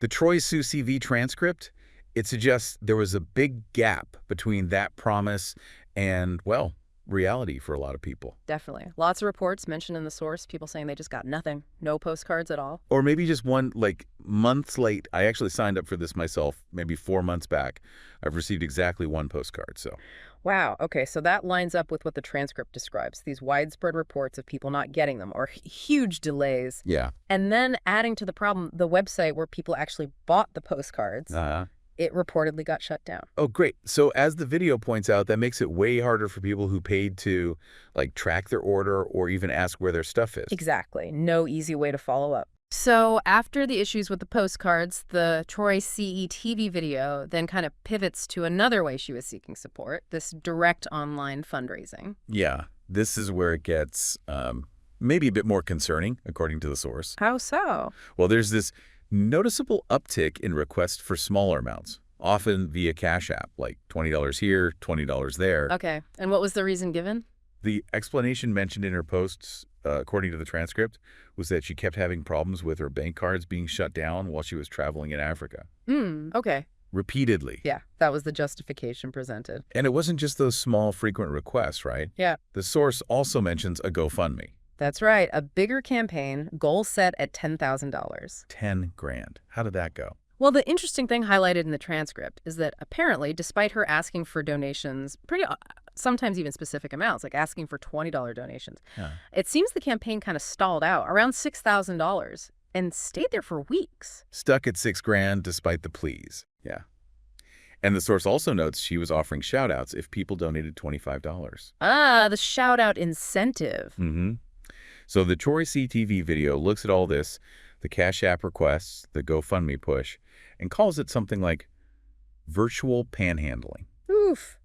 The TROYCETV transcript, it suggests there was a big gap between that promise and, well, reality for a lot of people. Definitely. Lots of reports mentioned in the source, people saying they just got nothing, no postcards at all. Or maybe just one, like, months late. I actually signed up for this myself maybe 4 months back. I've received exactly one postcard, so. Wow. Okay, so that lines up with what the transcript describes, these widespread reports of people not getting them or huge delays. Yeah. And then adding to the problem, the website where people actually bought the postcards, it reportedly got shut down. Oh, great. So as the video points out, that makes it way harder for people who paid to, like, track their order or even ask where their stuff is. Exactly. No easy way to follow up. So after the issues with the postcards, the TROYCETV video then kind of pivots to another way she was seeking support, this direct online fundraising. Yeah, this is where it gets maybe a bit more concerning, according to the source. How so? Well, there's this noticeable uptick in requests for smaller amounts, often via Cash App, like $20 here, $20 there. Okay. And what was the reason given? The explanation mentioned in her posts, according to the transcript, was that she kept having problems with her bank cards being shut down while she was traveling in Africa. Okay. Repeatedly. Yeah, that was the justification presented. And it wasn't just those small, frequent requests, right? Yeah. The source also mentions a GoFundMe. That's right. A bigger campaign, goal set at $10,000. 10 grand. How did that go? Well, the interesting thing highlighted in the transcript is that apparently, despite her asking for donations, sometimes even specific amounts, like asking for $20 donations, it seems the campaign kind of stalled out around $6,000 and stayed there for weeks. Stuck at 6 grand despite the pleas. Yeah. And the source also notes she was offering shout-outs if people donated $25. Ah, the shout-out incentive. So the TROYCETV video looks at all this, the Cash App requests, the GoFundMe push, and calls it something like virtual panhandling. Oof.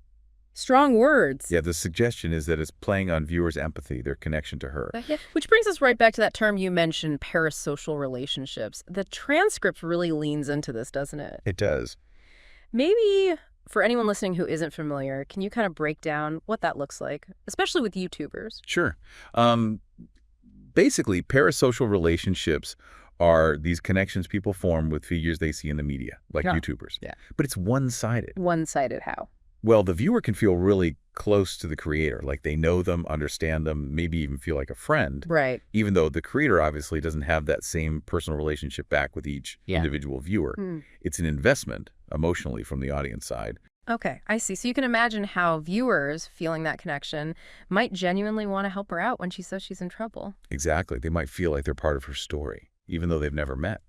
Strong words. Yeah, the suggestion is that it's playing on viewers' empathy, their connection to her. Which brings us right back to that term you mentioned, parasocial relationships. The transcript really leans into this, doesn't it? It does. Maybe for anyone listening who isn't familiar, can you kind of break down what that looks like, especially with YouTubers? Sure. Basically, parasocial relationships are these connections people form with figures they see in the media, like YouTubers. Yeah. But it's one-sided. One-sided how? Well, the viewer can feel really close to the creator, like they know them, understand them, maybe even feel like a friend. Right. Even though the creator obviously doesn't have that same personal relationship back with each individual viewer. It's an investment emotionally from the audience side. Okay, I see. So you can imagine how viewers feeling that connection might genuinely want to help her out when she says she's in trouble. Exactly. They might feel like they're part of her story, even though they've never met.